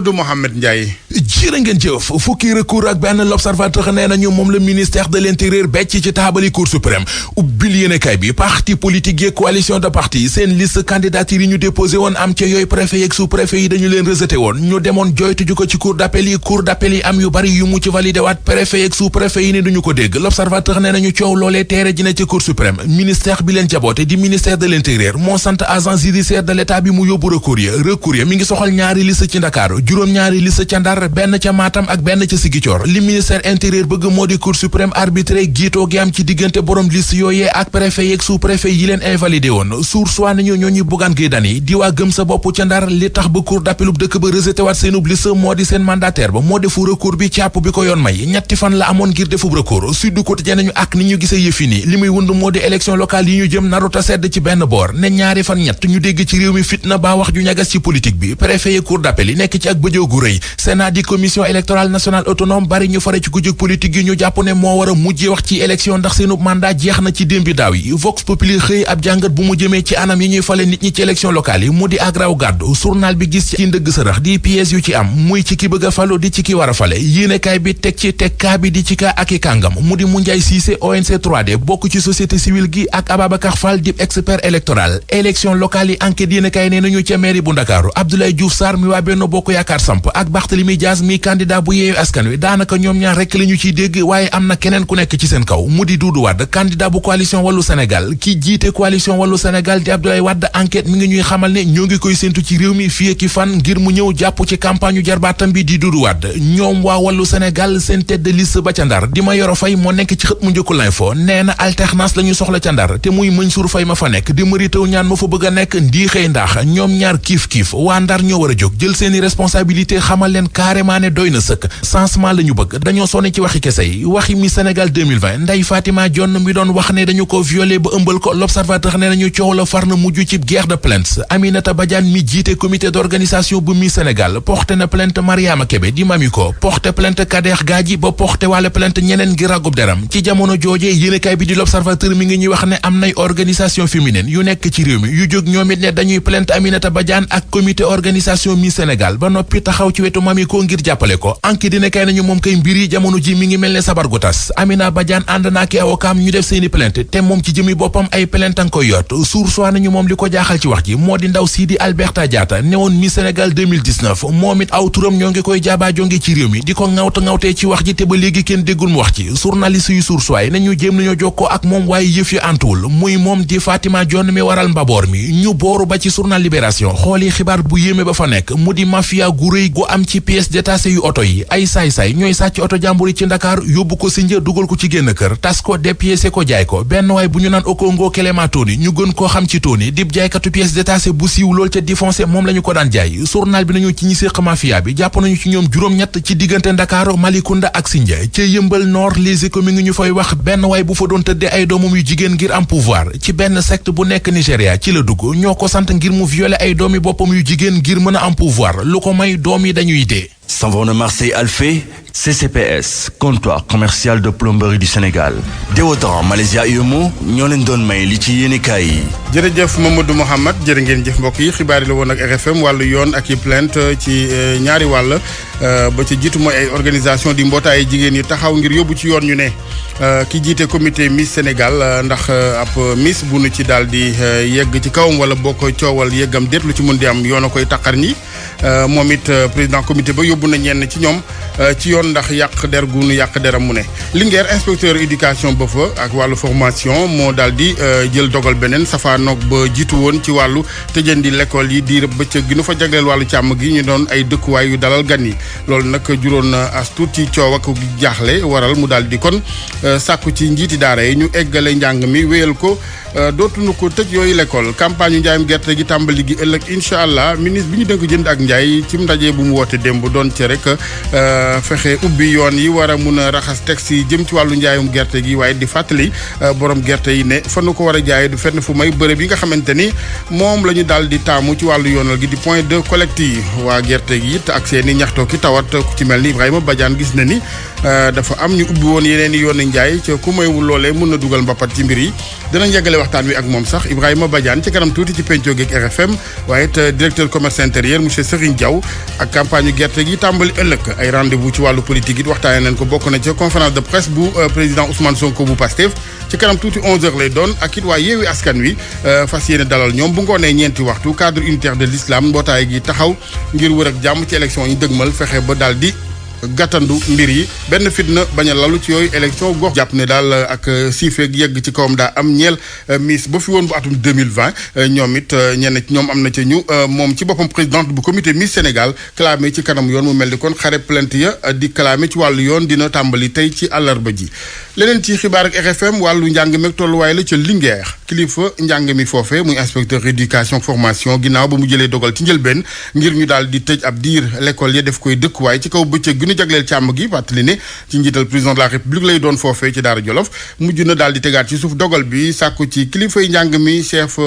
du Mohamed Ndiaye. jërë ngeen jëf fukki recours ak benn l'observateur nee nañu moom la ministère de l'intérieur becc ci taabali cour suprême ubbil yéenekaay bi parti politique yi coalition de parti seen liste candidature yi ñu déposé woon am ca yooyu préfet yeeg sous-préfet yi dañu leen rejeté woon ñu demoon joytu ju ko ci cour d'appel yi am yu bari yu mu ci validé waat préfet yeeg sous-préfet yi ne duñu ko dégg l'observateur nee nañu coow loolee teere ji na ci cour suprême ministère bi leen jaboote di ministère de l'intérieur moo sant agent judiciaire de l'état bi mu yóbbu recours ya mi ngi soxal ñaari liste ci Ndakaaru juróom-ñaari liste ca Ndar benn ca Matam ak benn ca Ziguinchor li ministère intérieur bëgg moo di cour suprême arbitré giitoo gi am ci diggante borom liste yooyee ak préfet yeeg sous-préfet yi leen invalidé woon source nañu ñooñu Bougane Gueye Dany di waa gëm sa bopp ca Ndar li tax ba cour d'appel dëkk ba rejeté waat seenub liste moo di seen mandataire ba moo defu recours bi càpp bi ko yoon may ñetti fan la amoon ngir defub recours Sud Quotidien nañu ak ni ñu gisee yëfi ni li muy wund moo di élection locale yi ñu jëm naruta sedd ci benn boor ne ñaari fan ñett ñu dégg ci réew mi fitna baa wax ju ñagas ci politique bi préfet yi cour d'appel yi nekk ci ak bëjoo gu rëy Sénat di commission électorale nationale autonome bari ñu fare ci kujug politique yi ñu jàpp ne moo war a mujjee wax ci élection ndax seenu mandat jeex na ci démbi daaw yi Vox Populi xëy ab jàngat bu mu jëmee ci anam yi ñuy fale nit ñi ci élection locale yi mu di agraw gàddu journal bi gis ci ndëgg sërëx di pièces yu ci am muy ci ki bëgg a falu di ci ki war a fale yéenekaay bi teg ci teg kaa bi di ci kaa ak i kàngam mu di Moundiaye Cissé ONC 3D bokk ci société civile gi ak Ababacar Fall di expert électoral élection locale yi enquête yéenekaay nee nañu ca mairie bu Ndakaaru Abdoulaye Diouf Sarr mi waa Benno Bokk Yaakaar samp ak Barthélémy Dias mi candidat bu Yewwi Askan Wi daanaka ñoom ñaar rekk la ñu ciy dégg waaye am na keneen ku nekk ci seen kaw mu di Doudou Wade candidat bu coalition Wallu Sénégal ki jiite coalition Wallu Sénégal di Abdoulaye Wade enquête mi ngi ñuy xamal ne ñoo ngi koy séntu ci réew mi fii ak fan ngir mu ñëw jàpp ci campagne yu jarbaatam bi di Doudou Wade ñoom waa Wallu Sénégal seen tête de liste ba ca Ndar di Mayoro Faye moo nekk ci xët mu njëkku l'info nee na alternance la ñu soxla ca Ndar te muy Mansour Faye ma fa nekk di Mary Teuw Niane ma fa bëgg a nekk ndii xëy ndax ñoom ñaar kiif waa Ndar ñoo war a jóg jël seeni responsabilité xamal leen carrément ne doy na sëkk changement la ñu bëgg dañoo sonné ci waxi kese yi waxi mi Sénégal 2020 Ndeye Fatima Dione mi doon wax ne dañu ko violé ba ëmbal ko l'observateur ne nañu coow la far na mujj ci guerre de plainte Aminata Badiane mi jiite comité d'organisation bu mi Sénégal porté na plainte Mariama Kébé di Mamiko porté plainte Kader Gadji ba porté wàlla plainte ñeneen ngir ragub deram ci jamono joojee yéenekaay bi di l'observateur mi ngi ñuy wax ne am nay organisation féminine yu nekk ci réew mi yu jóg ñoom it ne dañuy plainte Aminata Badiane ak comité organisation mi Sénégal ba noppi taxaw ci wetu Mamiko ngir jàppale ko enquête dina kay nañu moom kay mbir yi jamono ji mi ngi mel ne sabar gu tas Amina Badiane ànd naa ki avocat ñu def seeni plainte te moom ci jëmi boppam ay plainte nga koy yott source nañu moom li ko jaaxal ci wax ji moo di ndaw sii di Alberta Diatta newoon mi Sénégal 2019 moom it aw turam ñoo ngi koy jaabaa jonge ci réew mi di ko ŋawtee ci wax ji te ba léegi kenn déggul mu wax ci journaliste yu source waay nañu jéem nañoo jokkoo ak moom waaye yëf yu antuwul muy moom di Fatima Dione mi waral mbaboor mi ñu booru ba ci journal Libération xooli xibaar bu yéeme ba fa nekk mu di mafia gu rëy gu am ci pièces détachées yu oto yi ay saay-saay ñooy sàcc oto jàmbur yi ci Ndakaar yóbbu ko Sindia dugal ko ci génn kër tas ko dépiécé ko jaay ko benn waay bu ñu naan Okongo Kelema Tony ñu gën koo xam ci Tony dib jaaykatu pièces détachées bu siiw lool ca défoncé moom la ñu ko daan jaay journal bi nañu ci ñi séq mafia bi jàpp nañu ci ñoom juróom-ñett ci diggante Ndakaaru Malicounda ak Sindia ca Yëmbal Nord Les Échos mi ngi ñu fay wax benn waay bu fa doon tëddee ay doomam yu jigéen ngir am pouvoir ci benn secte bu nekk Nigéria ci la dugg ñoo ko sant ngir mu violer ay doomi boppam yu jigéen ngir mën a am pouvoir lu ko may doom yi dañuy dee. Savon de Marseille Alphé, CCPS, comptoir commercial de plomberie du Sénégal. Déodorant Malaysia UMO ñoo leen doon may li ci yéenekaay yi. jërëjëf Mamadou Mouhamed jërë ngeen jëf mbokk yi xibaar yi la woon ak RFM wàllu yoon ak i plainte ci ñaari wàll ba ci jiitu mooy ay organisation di mbootaay jigéen yi taxaw ngir yóbbu ci yoon ñu ne ki jiite comité Miss Sénégal ndax ab Miss bu nu ci daal di yegg ci kawam wala boo koy coowal yeggam déet lu ci mun di am yoon a koy taqar ñi moom it président comité ba yóbbu na ñenn ci ñoom ci yoon ndax yàq der gu nu yàq deram mu ne Linguère inspecteur éducation ba fa ak wàllu formation moo daal di jël dogal beneen safaanoog ba jiitu woon ci wàllu tëjandi l'école yi diir bëccëg gi nu fa jagleel wàllu càmm gi ñu doon ay dëkkuwaay yu dalal gan yi loolu nag juróon na as tuut ci coow ak jaaxle waral mu daal di kon sàkku ci njiiti daara yi ñu eggale njàng mi wéyal ko dootuñu ko tëj yooyu l'école campagne yu njaayum gerte gi tàmbali gi ëllëg incha allah ministre bi ñu dënk jënd ak njaay ci ndaje bu mu woote démb doon ci rek fexe ubbi yoon yi war a mun a raxas texte yi jëm ci wàllu njaayum gerte gi waaye di fàttali borom gerte yi ne fa nu ko war a jaayee du fenn fu may bërëb yi nga xamante ni moom la ñu daal di taamu ci wàllu yoonal gi di point de collecte yi waa gerte gi it ak seen i ñaxtoo ki tawat ku ci mel ni Ibrahima Badiane gis na ni dafa am ñu ubbi woon yeneen i yoon njaay ca ku maywul loolee mën na dugal mbappat ci mbir yi dinañ yeggale waxtaan wi ak moom sax Ibrahima Badiane ci kanam tuuti ci penco geeg RFM waaye it directeur commerce intérieur monsieur Serigne Diaw ak campagne gerte gi tàmbali ëllëg ay rendez-vous ci wàllu politique it waxtaanee nañ ko bokk na ca conférence de presse bu président Ousmane Sonko bu Pastef ci kanam tuuti 11h lay doon ak it waa Yewwi Askan Wi fas yéene dalal ñoom bu ngoonee ñeenti waxtu cadre unitaire de l'islam mbootaay gi taxaw ngir wër ak jàmm ci élection yi dëgmal fexe ba daal di gàttandu mbir yi benn fitna bañ a lalu ci yooyu élection gox jàpp ne daal ak siifeeg yegg ci kawam daa am ñeel Miss ba fi woon bu atum 2020 ñoom it ñenn ñoom am na ca ñu moom ci boppam présidente bu comité Miss Sénégal clamé ci kanam yoon mu mel ni kon xare plainte ya di clamé ci wàllu yoon dina tàmbali tey ci àllarba ji leneen ci xibaar ak RFM wàllu njàng meeg tolluwaay la ca Linguère kilifa njàng mi foofe muy inspecteur éducation formation ginnaaw ba mu jëlee dogal ci njëlbeen ngir ñu daal di tëj ab diir l'école ya def koy dëkkuwaay ci kaw bëccëg ñu jagleel càmm gi fàttali ne ci njiital président de la république lay doon foofee ci Daara Jolof mujj na daal di tegaat ci suuf dogal bi sàkku ci kilifay njàng mi chef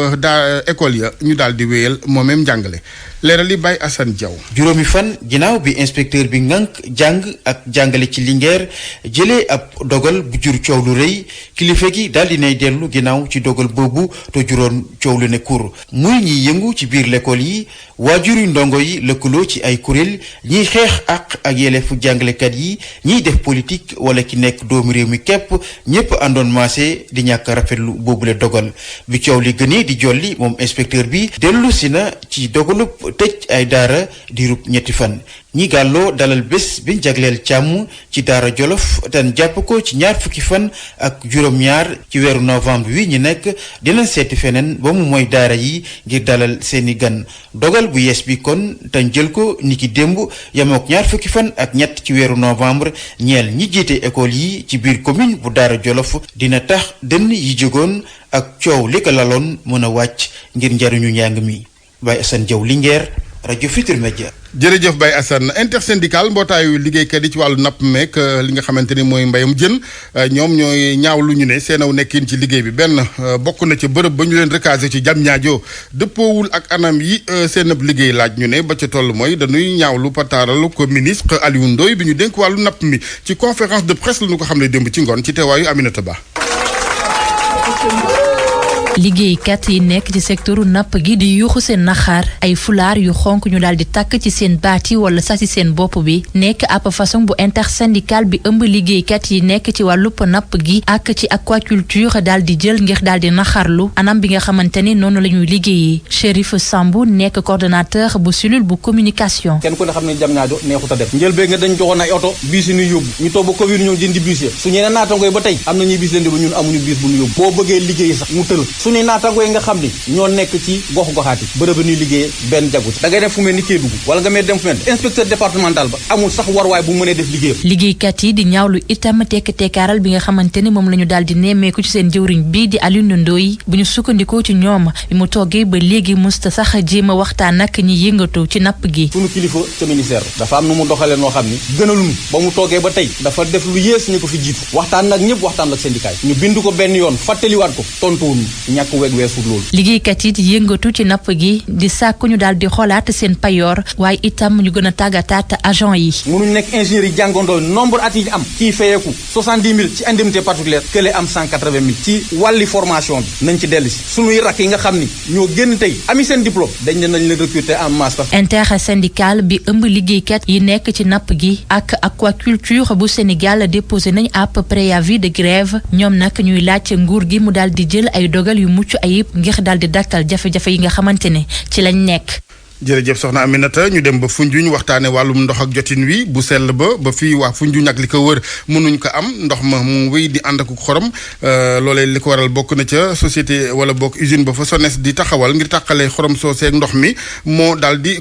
école ya ñu daal di wéyal moomeem njàngale leeral li Baye Assane Diaw. juróomi fan ginnaaw bi inspecteur bi ngànk jàng ak jàngale ci Linguère jëlee ab dogal bu jur coow lu rëy kilifa gi daal di nay dellu ginnaaw ci dogal boobu te juróon coow lu ne kur muy ñiy yëngu ci biir l'école yi waajur yu ndongo yi lëkkaloo ci ay kuréel ñiy xeex ak yelleefu jàngalekat yi ñiy def politique wala ki nekk doomu réew mi képp ñépp àndoon maase di ñàkk rafetlu boobule dogal bi coow li gënee di jolli moom inspecteur bi dellu si na ci dogalub tëj ay daara diirub ñetti fan ñi gàlloo dalal bés biñ jagleel càmm ci Daara Jolof ten jàpp ko ci ñaar fukki fan ak juróom-ñaar ci weeru novembre wi ñu nekk dinañ seeti feneen ba mu mooy daara yi ngir dalal seeni gan dogal bu yees bi kon ten jël ko niki démb yamook ñaar fukki fan ak ñett ci weeru novembre ñeel ñi jiite école yi ci biir commune bu Daara Jolof dina tax dënn yi jógoon ak coow li ko laloon mën a wàcc ngir njariñu njàng mi Baye Assane Diaw Linguère rajo Futurs Médias. jërëjëf Baye Assane intersyndical mbootaayu liggéeykat yi ci wàllu napp meek li nga xamante ni mooy mbayam jën ñoom ñooy ñaaw lu ñu ne seenaw nekkin ci liggéey bi benn bokk na ca bërëb ba ñu leen recasé ci Diamniadio dëppoowul ak anam yi seen ab liggéey laaj ñu ne ba ca toll mooy dañuy ñaawlu pataaral ko ministre Aliou Ndoye bi ñu dénk wàllu napp mi ci conférence de presse la ñu ko xam ne démb ci ngoon ci teewaayu Aminata Ba. liggéeykat yi nekk ci secteuru napp gi di yuuxu seen naxaar ay fulaar yu xonk ñu daal di takk ci seen baat yi wala sax ci seen bopp bi nekk ab façon bu intersyndical bi ëmb liggéeykat yi nekk ci wàllup napp gi ak ci aquaculture daal di jël ngir daal di naxarlu anam bi nga xamante ni noonu la ñuy liggéeyee Chérif Sambou nekk coordonnateur bu cellule bu communication. kenn ku ne xam ne Diamniadio neexut a def njëlbéen nga dañ joxoon ay oto biis yi ñuy yóbbu ñu toog ba Covid ñëw jëndi biis ya su ñeneen naatangooy ba tey am na ñuy biis leen di ba ñun amuñu biis bu ñu yóbbu boo bëggee liggéey sax mu tël suñuy naatangooy nga xam ni ñoo nekk ci gox-goxaat yi bërëb ñuy liggéeyee benn jagu ci da ngay dem fu mel ni Kédougou wala nga mel dem fu mel inspecteur départemental ba amul sax warwaay bu mënee def liggéeyam. liggéeykat yi di ñaawlu itam tekk-tekkaaral bi nga xamante ni moom la ñu daal di nemmeeku ci seen jëwriñ bii di Aliou Ndoye bu ñu sukkandikoo ci ñoom bi mu toggee ba léegi musta sax jéem a waxtaan ak ñi yëngatu ci napp gi. sunu kilifa ca ministère dafa am nu mu doxalee noo xam ni gënalunu ba mu toogee ba tey dafa def lu yées ñu ko fi jiitu waxtaan nag ñëpp waxtaan ak syndicat yi ñu bind ko benn yoon fàttaliwaat ko tontuwuñu ñàkk weg weesu loolu. liggéeykat yi yëngatu ci napp gi di sàkku ñu daal di xoolaat seen payoor waaye itam ñu gën a tàggataat agent yi. mënuñ nekk ingénieur yi jàngandoo nombre at yi am kii fayeeku 70 000 ci indemnité particulière kële am 180 000 ci wàlli formation bi nañ ci dellu si sunuy rakk yi nga xam ni ñoo génn tey ami seen diplôme dañ ne nañ leen recruter en masse. intersyndical bi ëmb liggéeykat yi nekk ci napp gi ak aquaculture bu Sénégal déposé nañ ab préavis de grève ñoom nag ñuy laaj nguur gi mu daal di jël ay dogal yu mucc ayib ngir daal di dakkal jafe-jafe yi nga xamante ne ci lañ nekk. jërëjëf soxna Aminata ñu dem ba Foundiougne waxtaane wàllum ndox ak jotin wi bu sell ba fii waa Foundiougne ak li ko wër mënuñ ko am ndox ma mu wéy di ànd ak xorom loolee li ko waral bokk na ca société wala bokk usine ba fa SONES di taxawal ngir tàqalee xorom sooseeg ndox mi moo daal di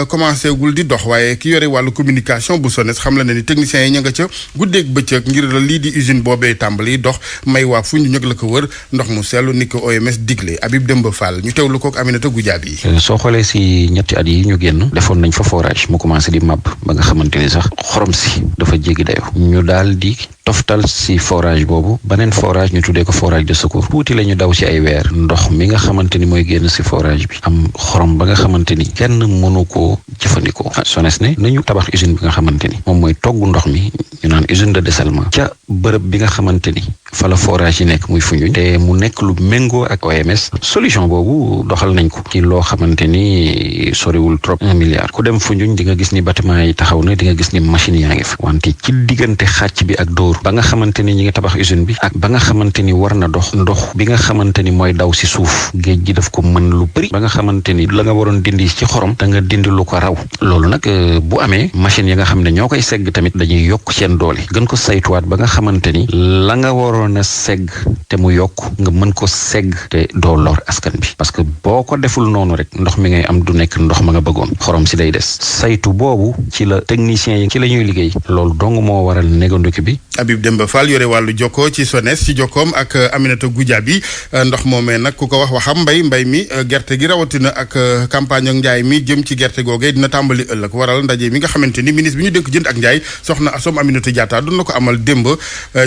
commencé gul di dox waaye ki yore wàllu communication bu SONES xam la ne ni techniciens yi ña nga ca guddeeg bëccëg ngir lii di usine boobee tàmbali dox may waa Foundiougne ak la ko wër ndox mu sell ni ko OMS digle Habib Demba Fall ñu teewlu ko ak Aminata Goudiaby yi. soo xoolee si ñetti at yi ñu génn defoon nañ fa forage mu commencé di màbb ba nga xamante ni sax xorom si dafa jéggi dayo ñu daal di toftal si forage boobu beneen forage ñu tuddee ko forage de secours tuuti la ñu daw ci ay weer ndox mi nga xamante ni mooy génn si forage bi am xorom ba nga xamante ni kenn mënu koo jëfandikoo SONES ne nañu tabax usine bi nga xamante ni moom mooy togg ndox mi ñu naan usine de dessalement ca bërëb bi nga xamante ni fa la forage yi nekk muy Foundiougne te mu nekk lu méngoo ak OMS solution boobu doxal nañ ko ci loo xamante ni soriwul trop 1 milliard ku dem Foundiougne di nga gis ni bâtiment yi taxaw na di nga gis ni machine yaa ngi fa wante ci diggante xàcc bi ak dóor ba nga xamante ni ñi ngi tabax usine bi ak ba nga xamante ni war na dox ndox bi nga xamante ni mooy daw si suuf géej gi daf ko mën lu bëri ba nga xamante ni la nga waroon dindi ci xorom da nga dindi lu ko raw loolu nag bu amee machine yi nga xam ne ñoo koy segg tamit dañuy yokk seen doole gën ko saytuwaat ba nga xamante ni la nga waroon a segg te mu yokk nga mën ko segg te doo lor askan bi parce que boo ko deful noonu rek ndox mi ngay am du nekk ndox ma nga bëggoon xorom si day des saytu boobu ci la techniciens yi ci la ñuy liggéey loolu dong moo waral néganduki bi. Habib Demba Fall yore wàllu jokkoo ci SONES ci jokkoom ak Aminata Goudiaby ndox moomee nag ku ko waxam mbay mi gerte gi rawatina ak campagne ak njaay mi jëm ci gerte googee dina tàmbali ëllëg waral ndaje mi nga xamante ni ministre bi ñu dénk jënd ak njaay soxna Assome Aminata Diatta doon na ko amal démb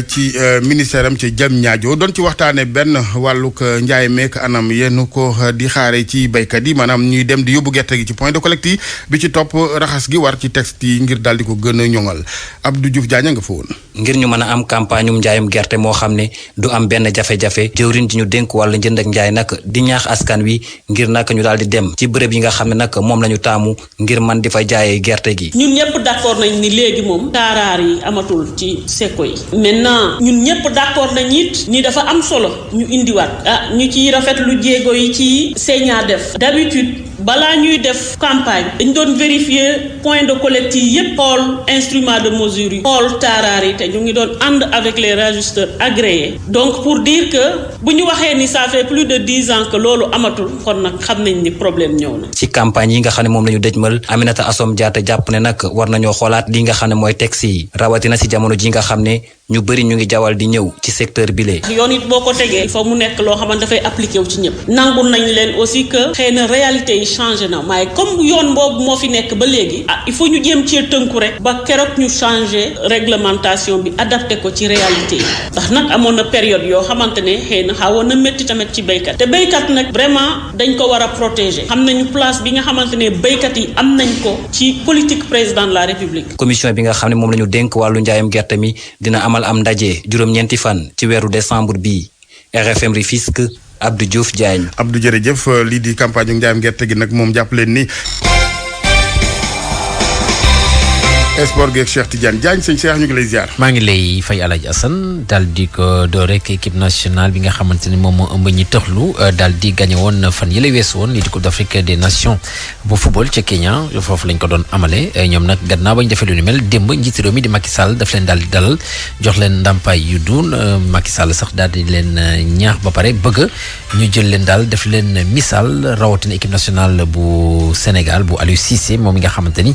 ci ministère am ci Diamniadio doon ci waxtaane benn wàllug njaay meek anam yéen ko di xaare ci baykat yi maanaam ñuy dem di yóbbu gerte gi ci point de collecte yi bi ci topp raxas gi war ci texte yi ngir daal di ko gën a ñoŋal Abdou Diouf Diagne nga fa woon. ngir ñu mën a am campagne njaayum gerte moo xam ne du am benn jafe-jafe jëwriñ ji ñu dénk wàllu njënd ak njaay nag di ñaax askan wi ngir nag ñu daal di dem ci bërëb yi nga xam ne nag moom la ñu taamu ngir man di fa jaayee gerte gi. ñun ñëpp d'accord nañ ni léegi moom taaraar yi amatul ci seko yi maintenant ñun ñëpp d'accord nañ it ni dafa am solo ñu indiwaat ñu ciy rafetlu jéego yi ci Sénat def d'habitude balaa ñuy def campagne dañ doon vérifier point de collecte yi yépp xool instrument de mesure yi xool taaraar yi te ñu ngi doon ànd avec les rajusteurs agréés donc pour dire que bu ñu waxee ni ça fait plus de 10 ans que loolu amatul kon nag xam nañ ni problème ñëw na. ci campagne yi nga xam ne moom la ñu dëjmal Aminata Assome Diatta jàpp ne nag war nañoo xoolaat li nga xam ne mooy texte yi rawatina ci jamono ji nga xam ne ñu bëri ñu ngi jawal di ñëw ci secteur bi lee yoon it boo ko tegee il faut mu nekk loo xamante dafay appliqué wu ci ñëpp nangu nañ leen aussi que xëy na réalité yi changé na waaye comme yoon boobu moo fi nekk ba léegi il faut ñu jéem cee tënku rek ba keroog ñu changé réglementation bi adapté ko ci réalité yi ndax nag amoon na période yoo xamante ne xëy na xawoon na métti tamit ci béykat te béykat nag vraiment dañ ko war a protéger xam nañu place bi nga xamante ne béykat yi am nañ ko ci politique président de la république. commission bi nga xam ne moom la ñu dénk wàllu njaayam gerte mi dina amal am ndaje juróom-ñeenti fan ci weeru décembre bii RFM Rufisque Abdou Diouf Diagne. Abdou jërëjëf lii di campagne yu njaayam gerte gi nag moom jàpp leen ni. sport geeg Cheikh Tidiane Diagne sëñ Cheikh ñu ngi lay ziar. maa ngi lay fay Alaaji Assane daal di ko door rek équipe nationale bi nga xamante ni moom moo ëmb ñi tëxlu daal di gagné woon fan yi la weesu woon lii di Coupe d'Afrique des Nations bu football ca Kenya foofu lañ ko doon amale ñoom nag gannaaw ba ñu defee lu ni mel démb njiitu réew mi di Macky Sall daf leen daal di dalal jox leen ndàmpaay yu duun Macky Sall sax daal di leen ñaax ba pare bëgg ñu jël leen daal def leen misaal rawatina équipe nationale bu Sénégal bu Aliou Cissé moom mi nga xamante ni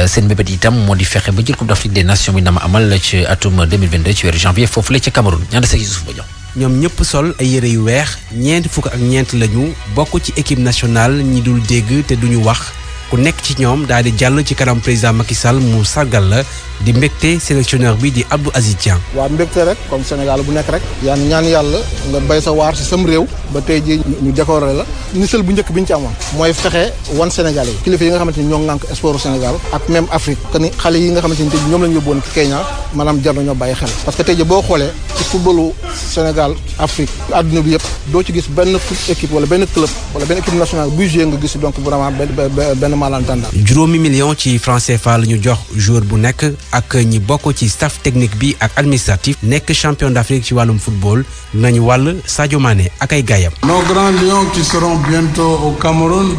seen mbébét itam di fexe ba jël Coupe d'Afrique des Nations bi na ma amal ci atum 2022 ci weeru janvier foofu la ca Cameroun ñaanda sa Youssouf Bodian ñoom ñëpp sol ay yére yu weex ñeenti fukk ak ñeent lañu bokk ci équipe nationale ñi dul dégg te duñu wax ku nekk ci ñoom daal di jàll ci kanam président Macky Sall mu sargal la di mbégte sélectionneur bi di Abdou Aziz Dieng. waaw mbégte rek comme Sénégal bu nekk rek ñaan yàlla nga bay sa waar si sam réew ba tey jii ñu décorer la nisal bu njëkk bi ñu ci amoon mooy fexe wan Sénégalais yi kilifa yi nga xamante ni ñoo ŋànk sportu Sénégal ak même Afrique que ni xale yi nga xamante ni tey ñoom la ñu yóbbuwoon Kenya maanaam jar nañoo bàyyi xel parce que tey jii boo xoolee ci footballu Sénégal Afrique adduna bi yëpp doo ci gis benn équipe wala benn club wala benn équipe nationale buy joué nga gis donc vraiment benn malentendant. juróomi million ci franc CFA la ñu jox joueur bu nekk ak ñi bokk ci staff technique bi ak administratif nekk champion d'Afrique ci wàllum football nañu wàll Sadio Mané ak ay gaayam. Nos grands lions qui seront bientôt au Cameroun,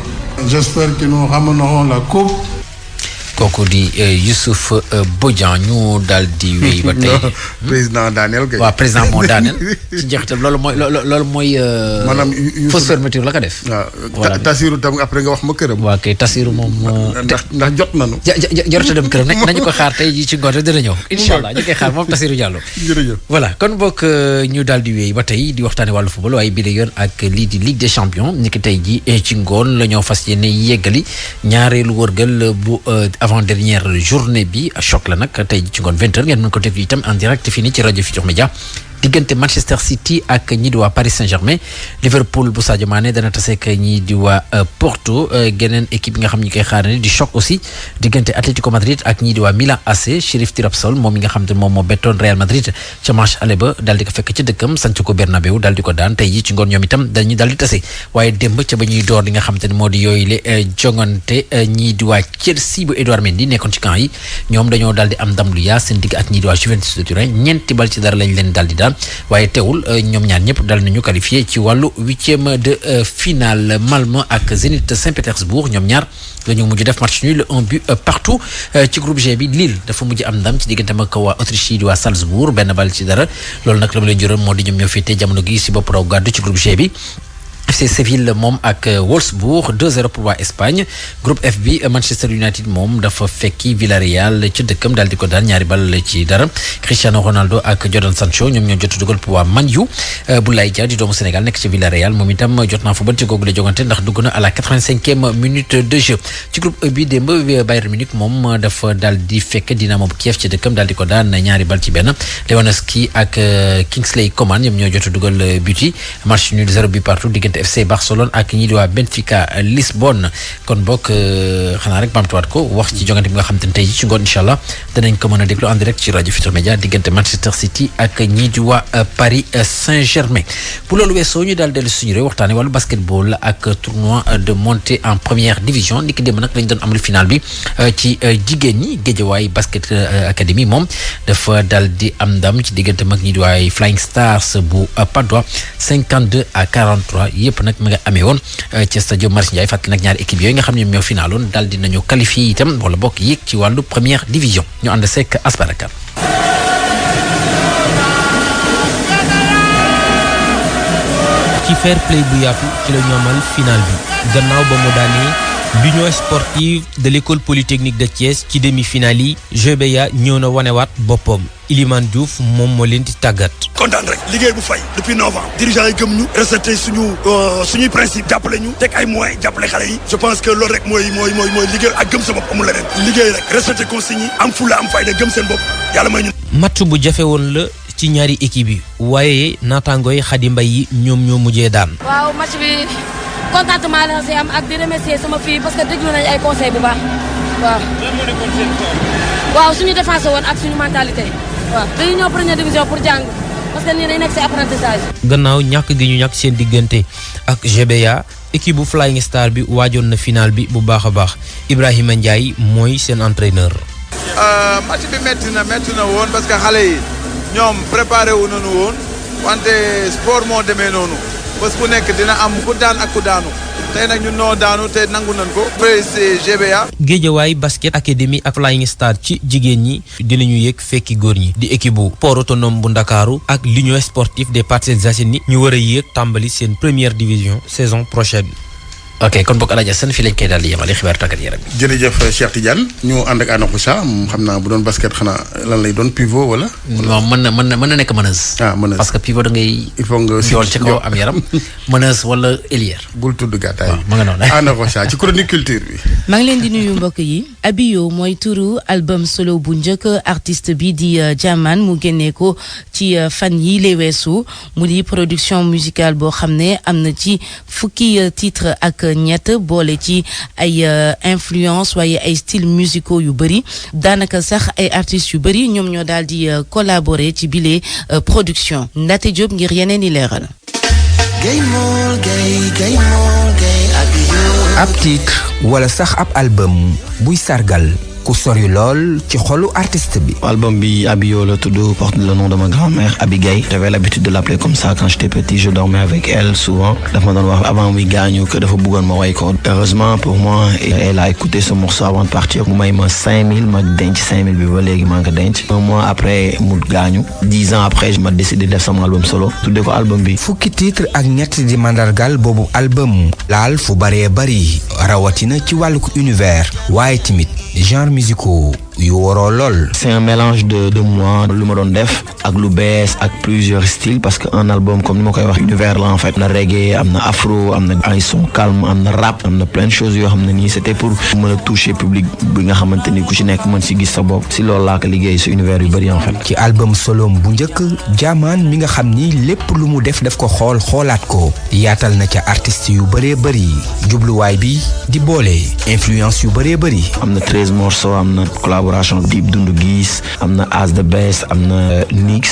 j'espère que nous ramènerons la coupe. kooku di Youssouf Bodian ñu daal di wéy ba tey. président Daniel Gueye. waaw président moo daaneel ci njeexital loolu mooy. maanaam fausse fermeture la ko def. waaw Tassirou tam après nga wax ma këram. waaw kay Tassirou moom. ndax jot nañu. jarut a dem këram nañu ko xaar tey jii ci ngoon dina ñëw. incha allah ñu koy xaar moom Tassirou Diallo. jërëjëf. voilà kon bokk ñu daal di wéy ba tey di waxtaane wàllu football waaye bii la yoon ak lii di Ligue des champions ni ki tey jii ci ngoon la ñoo fas yéene yeggali ñaareelu wërgal bu avant dernière journée bi choc la nag tey ci ngoon 20h ngeen mën ko déglu itam en direct fii nii ci rajo Futurs Médias diggante Manchester City ak ñii di waa Paris Saint-Germain Liverpool bu Sadio Mané dana taseek ñii di waa Porto geneen équipe yi nga xam ñu koy xaarandi di choc aussi diggante Atlético Madrid ak ñii di waa Milan AC Chérif Tirabsol moom mi nga xam te moom moo bettoon Real Madrid ca match aller ba daal di ko fekk ca dëkkam sanc ko Bernabéu daal di ko daan tey yi ci ngoon ñoom itam dañuy daal di tase waaye démb ca ba ñuy door li nga xam te ne moo di yooyu le jongante ñii di waa Chelsea bu Edouard Mendy nekkoon ci camp yi ñoom dañoo daal di am ndam lu yaa seen digg ak ñii di waa Juventus de Turin ñeenti bal ci dara lañ leen daal di daan waaye teewul ñoom ñaar ñëpp dal nañu qualifié ci wàllu huitième de finale Malmö ak Zénith Saint-Pétersbourg ñoom ñaar dañu mujj def match nul 1 but partout ci groupe G bi Lille dafa mujj am ndam ci digganteem ak waa Autriche yi di waa Salzbourg benn bal ci dara loolu nag la ma leen juróom moo di ñoom ñoo féetee jamono gi si bopp raw gàddu ci groupe G bi FC Séville moom ak Wolfsburg 2-0 pour waa Espagne groupe F bi Manchester United moom dafa fekki Villarreal ci dëkkam daal di ko daan ñaari bal ci dara Cristiano Ronaldo ak Jadon Sancho ñoom ñoo jot dugal pour waa Man U Boulaye Dia di doomu Sénégal nekk ci Villarreal moom itam jot naa football ci googu la jogante ndax dugg na à la 85e minute de jeu ci groupe E bi démb Bayern Munich moom dafa daal di fekk Dynamo Kiev ci dëkkam daal di ko daan ñaari bal ci benn Lewandowski ak Kingsley Coman ñoom ñoo jot dugal but yi match nul 0 but partout diggante FC Barcelone ak ñi di waa Benfica Lisbonne kon bokk xanaa rek bamtuwaat ko wax ci jongante bi nga xam te ne tey ci ngoon incha allah danañ ko mën a déglu en direct ci rajo Futurs Médias diggante Manchester City ak ñi di waa Paris Saint-Germain bu loolu weesoo ñu daal dellu suñu réew waxtaane wàllu basketball ak tournoi de montée en première division ni ki démb nag lañ doon amal final bi ci jigéen ñi Guédiawaye Basket Academy moom dafa dal di am ndam ci diggante mag ñi di waa Flying Stars bu Patte d'Oie 52-43 yëpp nag ma nga amee woon ci stade Marius Ndiaye fàttali nag ñaari équipe yooyu nga xam ne ñoom ñoo finaloon daal dinañu qualifié itam wala bokk yéeg ci wàllu première division ñu ànd seek Asbarakan ci fair play bu yaatu ci la ñu amal final bi gannaaw ba mu daanee l'union sportive de l'école polytechnique de Thiès ci demi-finale yi GBA ñëw na wanewaat boppam Ilimane Diouf moom moo leen di tàggat. kontaan rek liggéey bu fay depuis 9 ans dirigeants yi gëm ñu respecté suñuy principe jàppale ñu teg ay moyens jàppale xale yi je pense que loolu rek mooy liggéey ak gëm sa bopp amul leneen liggéey rek respecté consignes yi am fulla am fayda gëm seen bopp yàlla may ñu. match bu jafe woon la ci ñaari équipe yi waaye naataangooy Xadi Mbay yi ñoom ñoo mujjee daan. waaw match bi contentement la si am ak di remercier sama fille parce que déglu nañu ay conseils bu baax waaw. lan moo nekkoon seen waaw suñu défense woon ak suñu mentalité waaw dañu ñëw première division pour jàng parce que nii dañu nekk si apprentissage. gannaaw ñàkk gi ñu ñàkk seen diggante ak GBA équipe bu Flying Star bi waajoon na final bi bu baax a baax Ibrahima Ndiaye mooy seen entraîneur. match bi métti na woon parce que xale yi ñoom préparé wu nañu woon wante sport moo demee noonu bés bu nekk dina am ku daan ak ku daanu tey nag ñun noo daanu te nangu nañ ko. c'est GBA. Guédiawaye Basket Academy ak Flying Star ci jigéen ñi dinañu yëg fekki góor ñi di équipe bu Port Autonome bu Ndakaaru ak l'Union sportive des Parcelles Assainies ñu war a yéeg tàmbali seen première division saison prochaine. ok kon bokk Alaaji Assane fii lañ koy daal di yemale xibaar tàggat yaram bi. jërëjëf Cheikh Tidiane ñu ànd ak Anna Khoucha xam naa bu doon basket xanaa lan lay doon pivot wala. non mën na nekk meneuse. meneuse parce que pivot da ngay. il faut nga jool ci kaw am yaram meneuse wala ailière. bul tudd gàttaay. waaw ma nga noonu. Anna Khoucha ci chronique culture bi. maa ngi leen di nuyu mbokk yi. Abiyo mooy turu album solo bu njëkk artiste bi di Jaman mu génnee ko ci fan yi lay weesu mu di production musicale boo xam ne am na ci fukki titre ak ñett boole ci ay influence waaye ay style musicaux yu bëri daanaka sax ay artistes yu bëri ñoom ñoo daal di collaborer ci bile production Ndate Diop ngir yeneen i leeral. ab titre wala sax ab album buy sargal ku sori lool ci xolu artiste bi. album bi Abiyo la tudd porte le nom de ma grand-mère Abigail. J'avais l'habitude de l'appeler comme ça quand j'étais petit, je dormais avec elle souvent. dafa ma doon wax avant muy gaañu que dafa bëggoon ma way ko. heureusement pour moi elle a écouté ce morceau avant de partir mu may ma 5000 ma denc 5000 bi ba léegi maa ngi ko denc. un mois après mu gaañu 10 ans après ma décidé def sama album solo tuddee ko album bi. fukki titre ak ñett di mandargal boobu album laal fu bëree bëri rawatina ci wàllu univers waaye tamit genre musicaux yu waroo lool. c'est un mélange de moi lu ma doon def ak lu bees ak plusieurs styles parce que un album comme ni ma koy wax univers la en fait am na reggae am na afro am na ay son calme am na rap am na plein de choses yoo xam ne nii c'était pour mën a toucher public bi nga xamante ni ku ci nekk mën si gis sa bopp si loolu laa ko liggéey si univers yu bëri en fait. ci album soloom bu njëkk Jahman mi nga xam ni lépp lu mu def daf ko xoolaat ko yaatal na ca artistes yu bëree bëri jubluwaay bi di boole influence yu bëree bëri. am na 13 morceaux am na collaboration Dip Doundou Guiss am na As The Best am na Nix